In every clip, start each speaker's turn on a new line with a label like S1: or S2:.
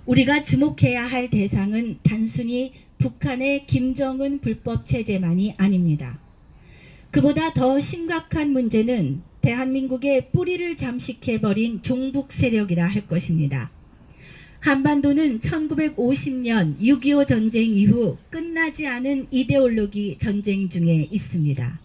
S1: 우리가 주목해야 할 대상은 단순히 북한의 김정은 불법 체제만이 아닙니다. 그보다 더 심각한 문제는 대한민국의 뿌리를 잠식해버린 종북 세력이라 할 것입니다. 한반도는 1950년 6.25 전쟁 이후 끝나지 않은 이데올로기 전쟁 중에 있습니다.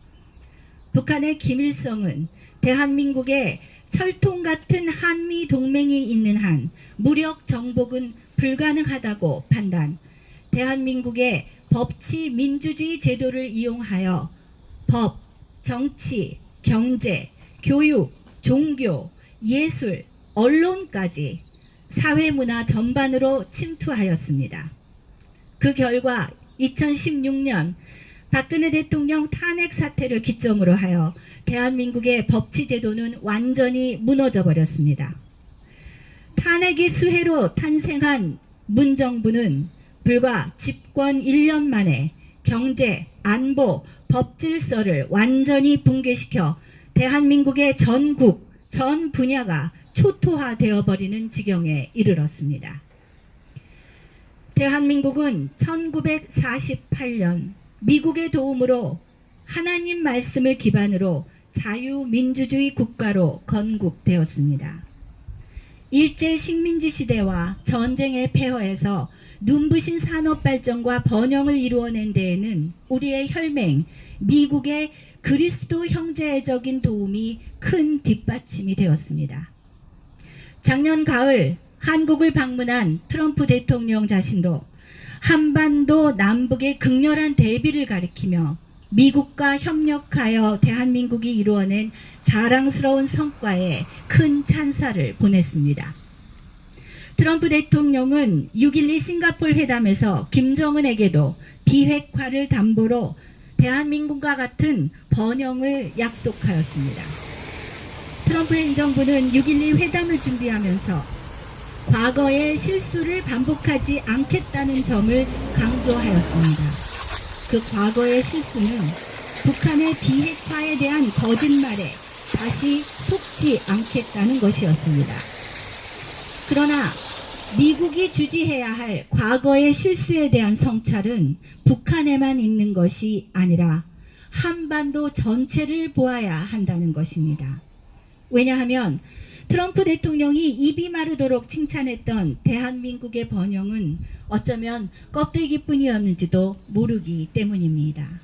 S1: 북한의 김일성은 대한민국에 철통 같은 한미 동맹이 있는 한 무력 정복은 불가능하다고 판단, 대한민국의 법치 민주주의 제도를 이용하여 법, 정치, 경제, 교육, 종교, 예술, 언론까지 사회문화 전반으로 침투하였습니다. 그 결과 2016년 박근혜 대통령 탄핵 사태를 기점으로 하여 대한민국의 법치제도는 완전히 무너져 버렸습니다. 탄핵의 수혜로 탄생한 문정부는 불과 집권 1년 만에 경제, 안보, 법질서를 완전히 붕괴시켜 대한민국의 전국, 전 분야가 초토화되어 버리는 지경에 이르렀습니다. 대한민국은 1948년 미국의 도움으로 하나님 말씀을 기반으로 자유민주주의 국가로 건국되었습니다. 일제 식민지 시대와 전쟁의 폐허에서 눈부신 산업 발전과 번영을 이루어낸 데에는 우리의 혈맹, 미국의 그리스도 형제적인 도움이 큰 뒷받침이 되었습니다. 작년 가을 한국을 방문한 트럼프 대통령 자신도 한반도 남북의 극렬한 대비를 가리키며 미국과 협력하여 대한민국이 이루어낸 자랑스러운 성과에 큰 찬사를 보냈습니다. 트럼프 대통령은 6.12 싱가포르 회담에서 김정은에게도 비핵화를 담보로 대한민국과 같은 번영을 약속하였습니다. 트럼프 행정부는 6.12 회담을 준비하면서 과거의 실수를 반복하지 않겠다는 점을 강조하였습니다. 그 과거의 실수는 북한의 비핵화에 대한 거짓말에 다시 속지 않겠다는 것이었습니다. 그러나 미국이 주지해야 할 과거의 실수에 대한 성찰은 북한에만 있는 것이 아니라 한반도 전체를 보아야 한다는 것입니다. 왜냐하면 트럼프 대통령이 입이 마르도록 칭찬했던 대한민국의 번영은 어쩌면 껍데기뿐이었는지도 모르기 때문입니다.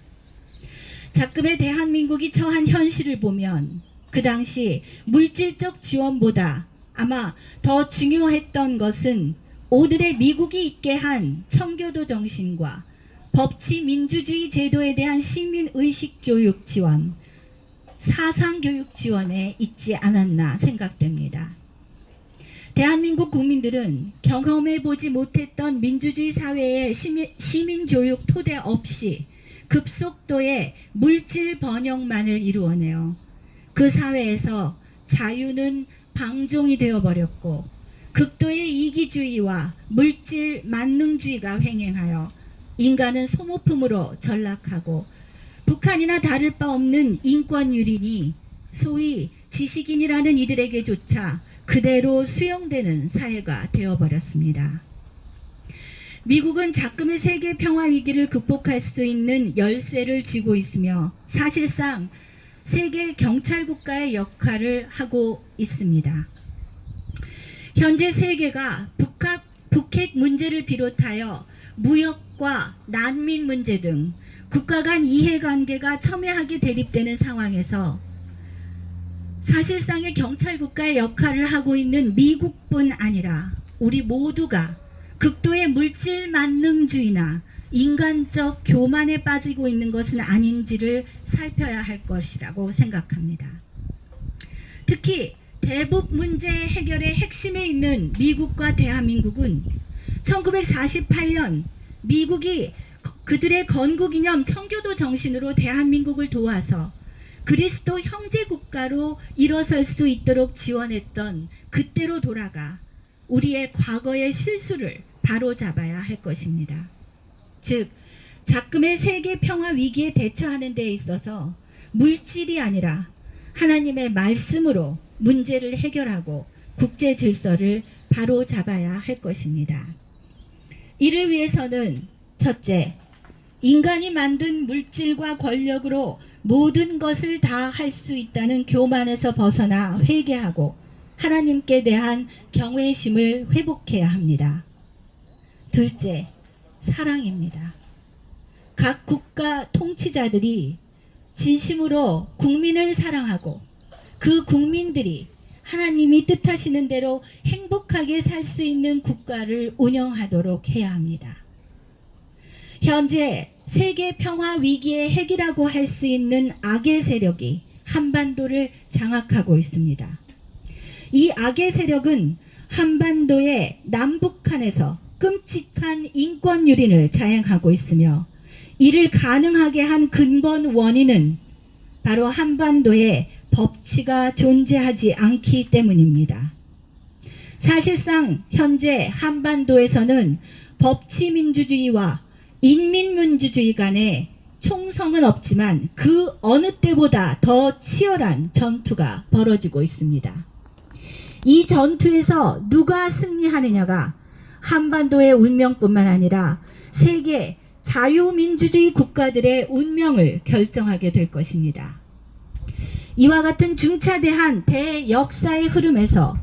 S1: 작금의 대한민국이 처한 현실을 보면 그 당시 물질적 지원보다 아마 더 중요했던 것은 오늘의 미국이 있게 한 청교도 정신과 법치 민주주의 제도에 대한 시민의식 교육 지원, 사상교육 지원에 있지 않았나 생각됩니다. 대한민국 국민들은 경험해보지 못했던 민주주의 사회의 시민교육 토대 없이 급속도의 물질 번영만을 이루어내어 그 사회에서 자유는 방종이 되어버렸고 극도의 이기주의와 물질 만능주의가 횡행하여 인간은 소모품으로 전락하고 북한이나 다를 바 없는 인권 유린이 소위 지식인이라는 이들에게조차 그대로 수용되는 사회가 되어버렸습니다. 미국은 작금의 세계 평화 위기를 극복할 수 있는 열쇠를 쥐고 있으며 사실상 세계 경찰 국가의 역할을 하고 있습니다. 현재 세계가 북핵 문제를 비롯하여 무역과 난민 문제 등 국가 간 이해관계가 첨예하게 대립되는 상황에서 사실상의 경찰 국가의 역할을 하고 있는 미국뿐 아니라 우리 모두가 극도의 물질 만능주의나 인간적 교만에 빠지고 있는 것은 아닌지를 살펴야 할 것이라고 생각합니다. 특히 대북 문제 해결의 핵심에 있는 미국과 대한민국은 1948년 미국이 그들의 건국이념 청교도 정신으로 대한민국을 도와서 그리스도 형제국가로 일어설 수 있도록 지원했던 그때로 돌아가 우리의 과거의 실수를 바로잡아야 할 것입니다. 즉, 작금의 세계 평화 위기에 대처하는 데 있어서 물질이 아니라 하나님의 말씀으로 문제를 해결하고 국제 질서를 바로 잡아야 할 것입니다. 이를 위해서는 첫째, 인간이 만든 물질과 권력으로 모든 것을 다 할 수 있다는 교만에서 벗어나 회개하고 하나님께 대한 경외심을 회복해야 합니다. 둘째, 사랑입니다. 각 국가 통치자들이 진심으로 국민을 사랑하고 그 국민들이 하나님이 뜻하시는 대로 행복하게 살 수 있는 국가를 운영하도록 해야 합니다. 현재 세계 평화 위기의 핵이라고 할 수 있는 악의 세력이 한반도를 장악하고 있습니다. 이 악의 세력은 한반도의 남북한에서 끔찍한 인권 유린을 자행하고 있으며 이를 가능하게 한 근본 원인은 바로 한반도에 법치가 존재하지 않기 때문입니다. 사실상 현재 한반도에서는 법치민주주의와 인민민주주의 간에 총성은 없지만 그 어느 때보다 더 치열한 전투가 벌어지고 있습니다. 이 전투에서 누가 승리하느냐가 한반도의 운명뿐만 아니라 세계 자유민주주의 국가들의 운명을 결정하게 될 것입니다. 이와 같은 중차대한 대역사의 흐름에서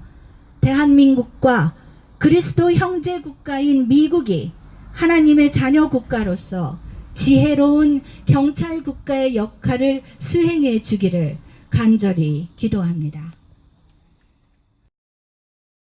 S1: 대한민국과 그리스도 형제 국가인 미국이 하나님의 자녀 국가로서 지혜로운 경찰 국가의 역할을 수행해 주기를 간절히 기도합니다.